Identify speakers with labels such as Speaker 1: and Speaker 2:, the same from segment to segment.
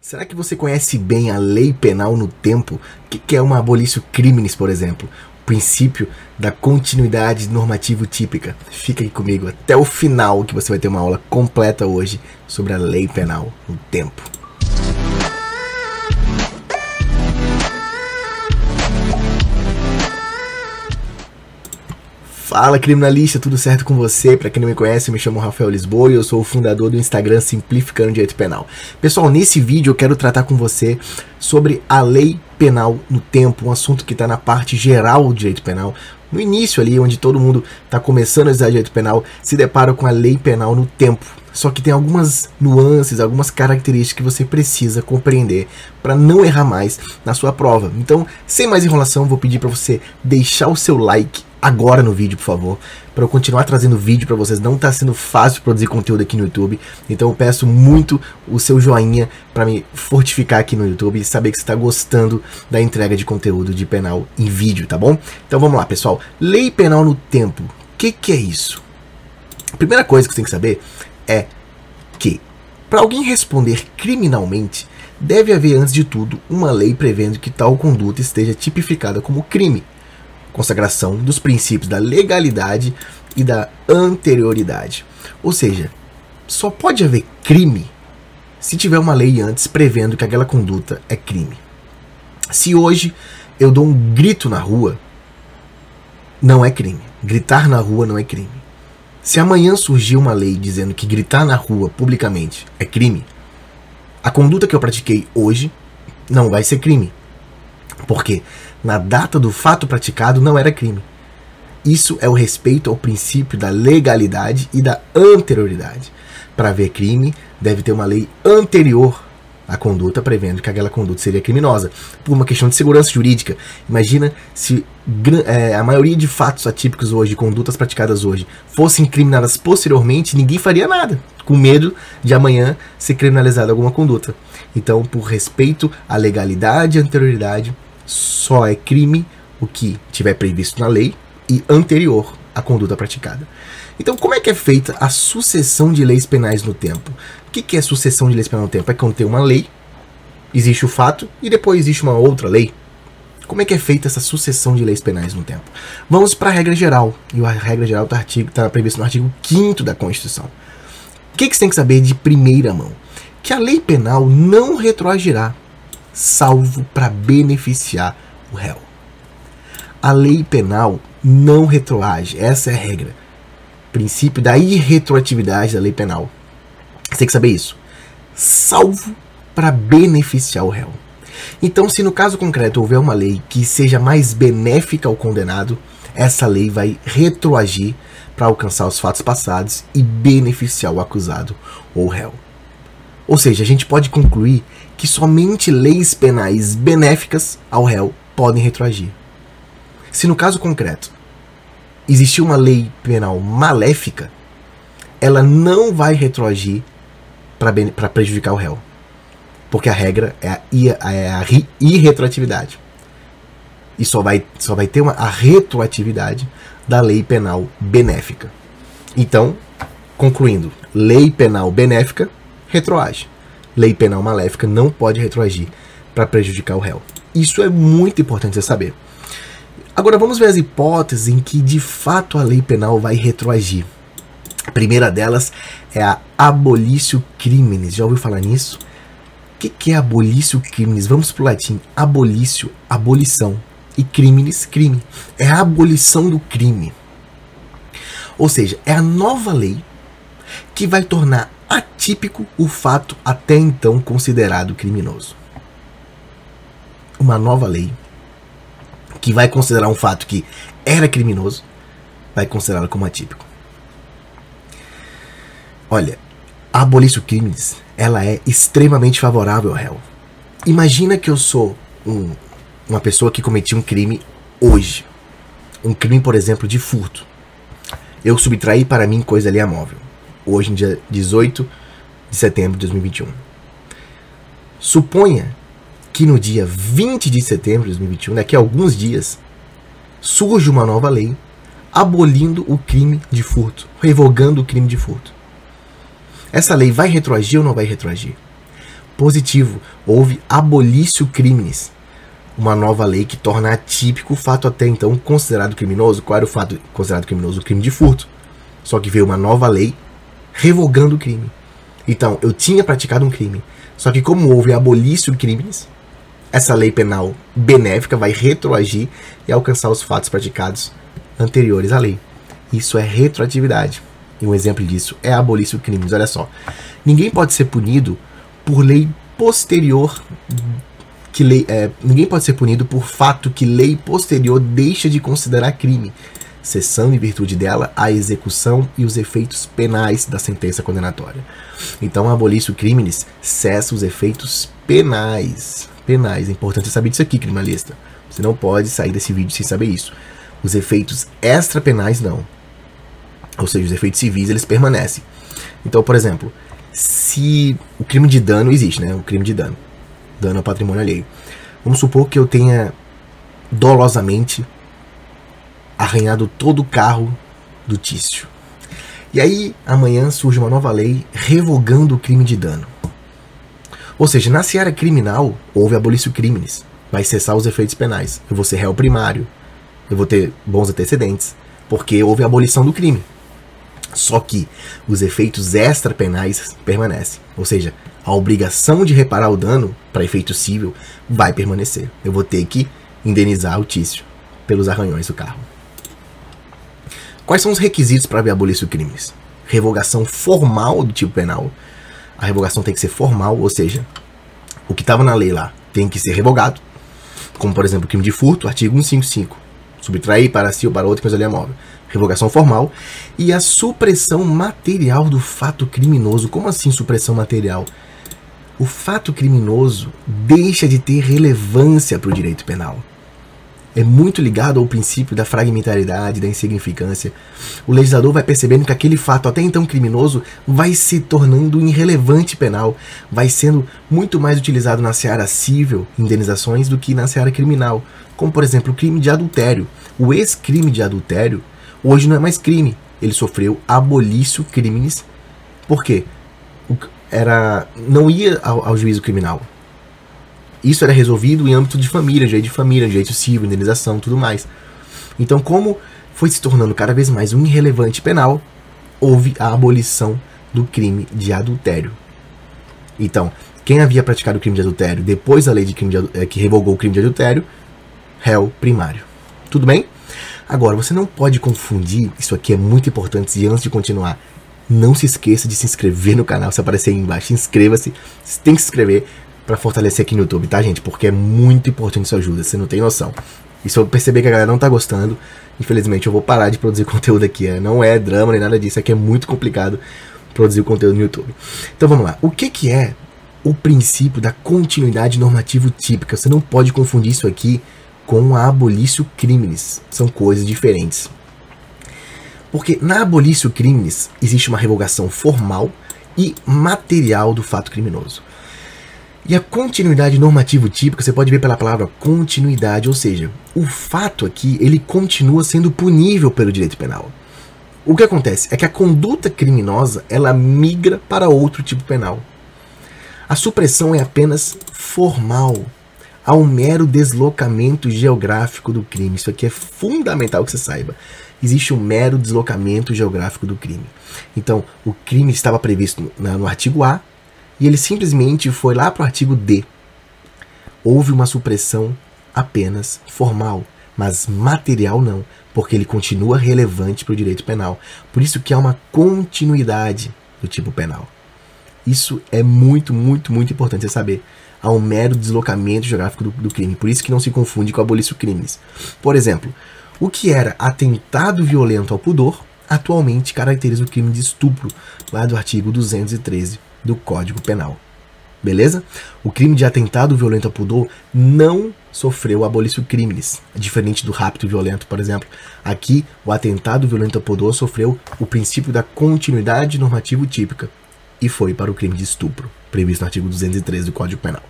Speaker 1: Será que você conhece bem a lei penal no tempo? O que é uma abolitio criminis, por exemplo? O princípio da continuidade normativo típica. Fica aqui comigo até o final, que você vai ter uma aula completa hoje sobre a lei penal no tempo. Fala criminalista, tudo certo com você? Para quem não me conhece, eu me chamo Rafael Lisboa e eu sou o fundador do Instagram Simplificando Direito Penal. Pessoal, nesse vídeo eu quero tratar com você sobre a lei penal no tempo, um assunto que está na parte geral do direito penal. No início ali, onde todo mundo está começando a estudar direito penal, se depara com a lei penal no tempo. Só que tem algumas nuances, algumas características que você precisa compreender para não errar mais na sua prova. Então, sem mais enrolação, vou pedir para você deixar o seu like agora no vídeo, por favor, para eu continuar trazendo vídeo para vocês. Não está sendo fácil produzir conteúdo aqui no YouTube, então eu peço muito o seu joinha para me fortificar aqui no YouTube e saber que você está gostando da entrega de conteúdo de penal em vídeo, tá bom? Então vamos lá, pessoal. Lei penal no tempo. O que é isso? A primeira coisa que você tem que saber é que, para alguém responder criminalmente, deve haver, antes de tudo, uma lei prevendo que tal conduta esteja tipificada como crime. Consagração dos princípios da legalidade e da anterioridade. Ou seja, só pode haver crime se tiver uma lei antes prevendo que aquela conduta é crime. Se hoje eu dou um grito na rua, não é crime. Gritar na rua não é crime. Se amanhã surgir uma lei dizendo que gritar na rua publicamente é crime, a conduta que eu pratiquei hoje não vai ser crime. Porque na data do fato praticado não era crime. Isso é o respeito ao princípio da legalidade e da anterioridade. Para haver crime, deve ter uma lei anterior à conduta prevendo que aquela conduta seria criminosa. Por uma questão de segurança jurídica. Imagina se a maioria de fatos atípicos hoje, condutas praticadas hoje, fossem criminadas posteriormente, ninguém faria nada, com medo de amanhã ser criminalizada alguma conduta. Então, por respeito à legalidade e anterioridade, só é crime o que tiver previsto na lei e anterior à conduta praticada. Então, como é que é feita a sucessão de leis penais no tempo? O que é sucessão de leis penais no tempo? É quando tem uma lei, existe o fato e depois existe uma outra lei. Como é que é feita essa sucessão de leis penais no tempo? Vamos para a regra geral. E a regra geral está prevista no artigo 5º da Constituição. O que você tem que saber de primeira mão? Que a lei penal não retroagirá, salvo para beneficiar o réu. A lei penal não retroage, essa é a regra. Princípio da irretroatividade da lei penal. Você tem que saber isso. Salvo para beneficiar o réu. Então, se no caso concreto houver uma lei que seja mais benéfica ao condenado, essa lei vai retroagir para alcançar os fatos passados e beneficiar o acusado ou o réu. Ou seja, a gente pode concluir que somente leis penais benéficas ao réu podem retroagir. Se no caso concreto existir uma lei penal maléfica, ela não vai retroagir para prejudicar o réu. Porque a regra é a irretroatividade. E só vai ter a retroatividade da lei penal benéfica. Então, concluindo, lei penal benéfica retroage. Lei penal maléfica não pode retroagir para prejudicar o réu. Isso é muito importante você saber. Agora vamos ver as hipóteses em que de fato a lei penal vai retroagir. A primeira delas é a abolitio criminis. Já ouviu falar nisso? O que é abolitio criminis? Vamos para o latim. Abolitio, abolição. E criminis, crime. É a abolição do crime. Ou seja, é a nova lei que vai tornar atípico o fato até então considerado criminoso. Uma nova lei que vai considerar um fato que era criminoso, vai considerá-lo como atípico. Olha, a abolitio criminis, ela é extremamente favorável ao réu. Imagina que eu sou uma pessoa que cometi um crime hoje. Um crime, por exemplo, de furto. Eu subtraí para mim coisa alheia móvel. Hoje, em dia 18 de setembro de 2021. Suponha que no dia 20 de setembro de 2021, daqui a alguns dias, surge uma nova lei abolindo o crime de furto, revogando o crime de furto. Essa lei vai retroagir ou não vai retroagir? positivo. Houve abolício criminis. Uma nova lei que torna atípico o fato até então considerado criminoso. Qual era o fato considerado criminoso? O crime de furto. Só que veio uma nova lei revogando o crime. Então, eu tinha praticado um crime. Só que como houve abolício criminis, essa lei penal benéfica vai retroagir e alcançar os fatos praticados anteriores à lei. Isso é retroatividade. E um exemplo disso é abolício criminis. Olha só. Ninguém pode ser punido por lei posterior... ninguém pode ser punido por fato que lei posterior deixa de considerar crime, cessando em virtude dela a execução e os efeitos penais da sentença condenatória. Então, abolício criminis cessa os efeitos penais. É importante saber disso aqui, criminalista. Você não pode sair desse vídeo sem saber isso. Os efeitos extrapenais não. Ou seja, os efeitos civis, eles permanecem. Então, por exemplo, se o crime de dano existe, né? O crime de dano ao patrimônio alheio. Vamos supor que eu tenha dolosamente arranhado todo o carro do Tício. E aí, amanhã surge uma nova lei revogando o crime de dano. Ou seja, na seara criminal, houve abolício criminis. Vai cessar os efeitos penais. Eu vou ser réu primário. Eu vou ter bons antecedentes. Porque houve a abolição do crime. Só que os efeitos extrapenais permanecem. Ou seja, a obrigação de reparar o dano para efeito civil vai permanecer. Eu vou ter que indenizar o Tício pelos arranhões do carro. Quais são os requisitos para haver abolício crimes? Revogação formal do tipo penal. A revogação tem que ser formal, ou seja, o que estava na lei lá tem que ser revogado. Como, por exemplo, o crime de furto, artigo 155. Subtrair para si ou para outra coisa alheia móvel. Revogação formal. E a supressão material do fato criminoso. Como assim supressão material? O fato criminoso deixa de ter relevância para o direito penal. É muito ligado ao princípio da fragmentaridade, da insignificância. O legislador vai percebendo que aquele fato até então criminoso vai se tornando irrelevante penal, vai sendo muito mais utilizado na seara civil, indenizações, do que na seara criminal. Como, por exemplo, o crime de adultério. O ex-crime de adultério hoje não é mais crime. Ele sofreu abolício criminis. Por quê? Não ia ao juízo criminal. Isso era resolvido em âmbito de família, direito civil, indenização, tudo mais. Então, como foi se tornando cada vez mais um irrelevante penal, houve a abolição do crime de adultério. Então, quem havia praticado o crime de adultério depois da lei que revogou o crime de adultério, réu primário. Tudo bem? Agora, você não pode confundir, isso aqui é muito importante, e antes de continuar, não se esqueça de se inscrever no canal, se aparecer aí embaixo, inscreva-se, você tem que se inscrever para fortalecer aqui no YouTube, tá, gente? Porque é muito importante sua ajuda, você não tem noção. E se eu perceber que a galera não tá gostando, infelizmente eu vou parar de produzir conteúdo aqui. Não é drama nem nada disso, aqui é muito complicado produzir o conteúdo no YouTube. Então vamos lá, o que é o princípio da continuidade normativo típica? Você não pode confundir isso aqui com a abolício criminis, são coisas diferentes. Porque na abolício criminis existe uma revogação formal e material do fato criminoso. E a continuidade normativo típica, você pode ver pela palavra continuidade, ou seja, o fato aqui, ele continua sendo punível pelo direito penal. O que acontece é que a conduta criminosa, ela migra para outro tipo penal. A supressão é apenas formal, há um mero deslocamento geográfico do crime. Isso aqui é fundamental que você saiba. Existe um mero deslocamento geográfico do crime. Então, o crime estava previsto no artigo A, e ele simplesmente foi lá para o artigo D. Houve uma supressão apenas formal, mas material não, porque ele continua relevante para o direito penal. Por isso que há uma continuidade do tipo penal. Isso é muito, muito, muito importante você saber. Há um mero deslocamento geográfico do crime, por isso que não se confunde com abolício crimes. Por exemplo, o que era atentado violento ao pudor, atualmente caracteriza o crime de estupro, lá do artigo 213 do Código Penal. Beleza? O crime de atentado violento ao pudor não sofreu abolício criminis, diferente do rapto violento, por exemplo. Aqui, o atentado violento ao pudor sofreu o princípio da continuidade normativo típica e foi para o crime de estupro, previsto no artigo 213 do Código Penal.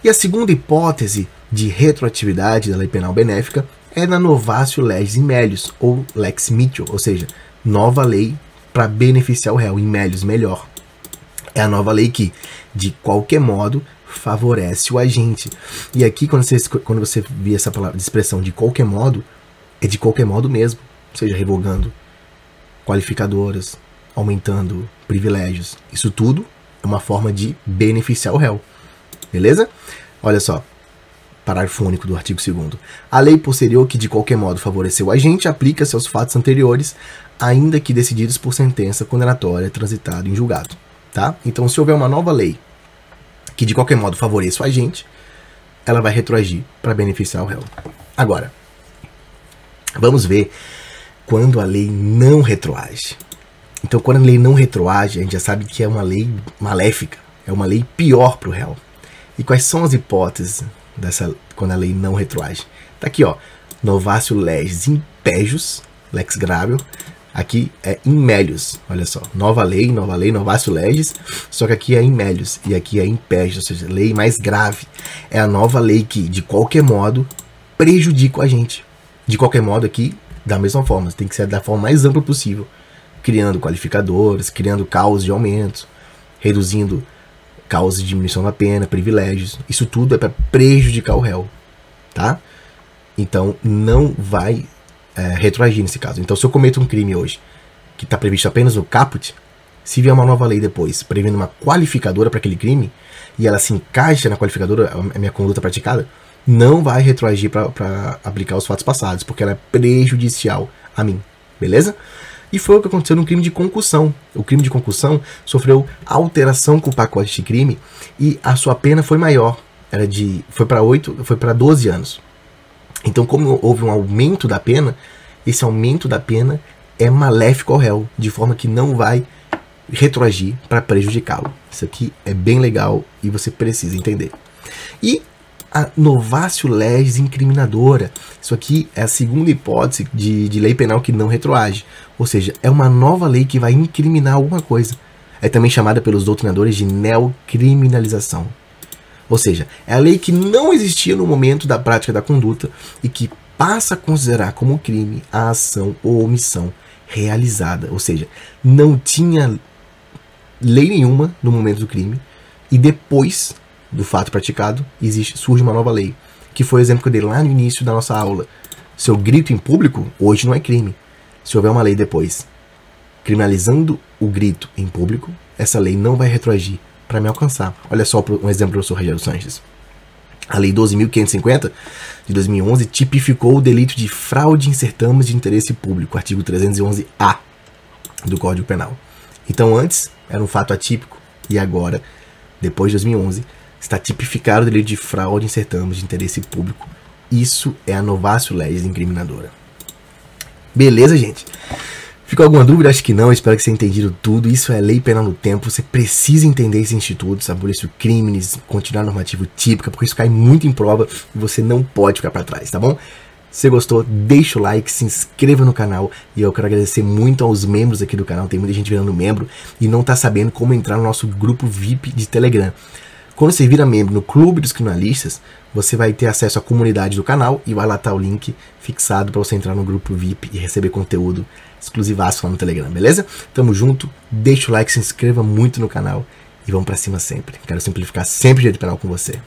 Speaker 1: E a segunda hipótese de retroatividade da lei penal benéfica é na novatio legis in melius, ou lex mitio, ou seja, nova lei para beneficiar o réu, in melius, melhor. É a nova lei que, de qualquer modo, favorece o agente. E aqui, quando você vê essa palavra de expressão de qualquer modo, é de qualquer modo mesmo. Ou seja, revogando qualificadoras, aumentando privilégios. Isso tudo é uma forma de beneficiar o réu. Beleza? Olha só. Parágrafo único do artigo 2º. A lei posterior que de qualquer modo favoreceu o agente aplica-se aos fatos anteriores, ainda que decididos por sentença condenatória transitada em julgado. Tá? Então, se houver uma nova lei que de qualquer modo favoreça o agente, ela vai retroagir para beneficiar o réu. Agora, vamos ver quando a lei não retroage. Então, quando a lei não retroage, a gente já sabe que é uma lei maléfica, é uma lei pior para o réu. E quais são as hipóteses quando a lei não retroage? Tá aqui, ó, novatio legis impejus, lex gravior. Aqui é in melius, olha só, nova lei, novatio legis, só que aqui é in melius e aqui é in pejus, ou seja, lei mais grave. É a nova lei que, de qualquer modo, prejudica a gente. De qualquer modo aqui, da mesma forma, tem que ser da forma mais ampla possível, criando qualificadores, criando causas de aumento, reduzindo causas de diminuição da pena, privilégios. Isso tudo é para prejudicar o réu, tá? Então, não vai retroagir nesse caso. Então, se eu cometo um crime hoje, que está previsto apenas no caput, se vier uma nova lei depois, prevendo uma qualificadora para aquele crime, e ela se encaixa na qualificadora, a minha conduta praticada, não vai retroagir para aplicar os fatos passados, porque ela é prejudicial a mim, beleza? E foi o que aconteceu no crime de concussão. O crime de concussão sofreu alteração com o pacote de crime e a sua pena foi maior. Foi para 12 anos. Então, como houve um aumento da pena, esse aumento da pena é maléfico ao réu, de forma que não vai retroagir para prejudicá-lo. Isso aqui é bem legal e você precisa entender. E a novatio legis incriminadora. Isso aqui é a segunda hipótese de lei penal que não retroage. Ou seja, é uma nova lei que vai incriminar alguma coisa. É também chamada pelos doutrinadores de neocriminalização. Ou seja, é a lei que não existia no momento da prática da conduta e que passa a considerar como crime a ação ou omissão realizada. Ou seja, não tinha lei nenhuma no momento do crime e depois do fato praticado surge uma nova lei, que foi o exemplo que eu dei lá no início da nossa aula. Se eu grito em público, hoje não é crime. Se houver uma lei depois criminalizando o grito em público, essa lei não vai retroagir para me alcançar. Olha só um exemplo do professor Rogério Sanches. A Lei 12.550 de 2011 tipificou o delito de fraude em certames de interesse público, artigo 311-A do Código Penal. Então antes era um fato atípico e agora, depois de 2011, está tipificado o delito de fraude em certames de interesse público. Isso é a novatio legis incriminadora. Beleza, gente? Ficou alguma dúvida? Acho que não. Espero que você tenha entendido tudo. Isso é lei penal no tempo. Você precisa entender esse instituto, abolir crimes, continuar normativo típica, porque isso cai muito em prova e você não pode ficar para trás, tá bom? Se você gostou, deixa o like, se inscreva no canal e eu quero agradecer muito aos membros aqui do canal. Tem muita gente virando membro e não tá sabendo como entrar no nosso grupo VIP de Telegram. Quando você vira membro no Clube dos Criminalistas, você vai ter acesso à comunidade do canal e vai lá estar o link fixado para você entrar no grupo VIP e receber conteúdo exclusivaço lá no Telegram, beleza? Tamo junto, deixa o like, se inscreva muito no canal e vamos pra cima sempre. Quero simplificar sempre o direito penal com você.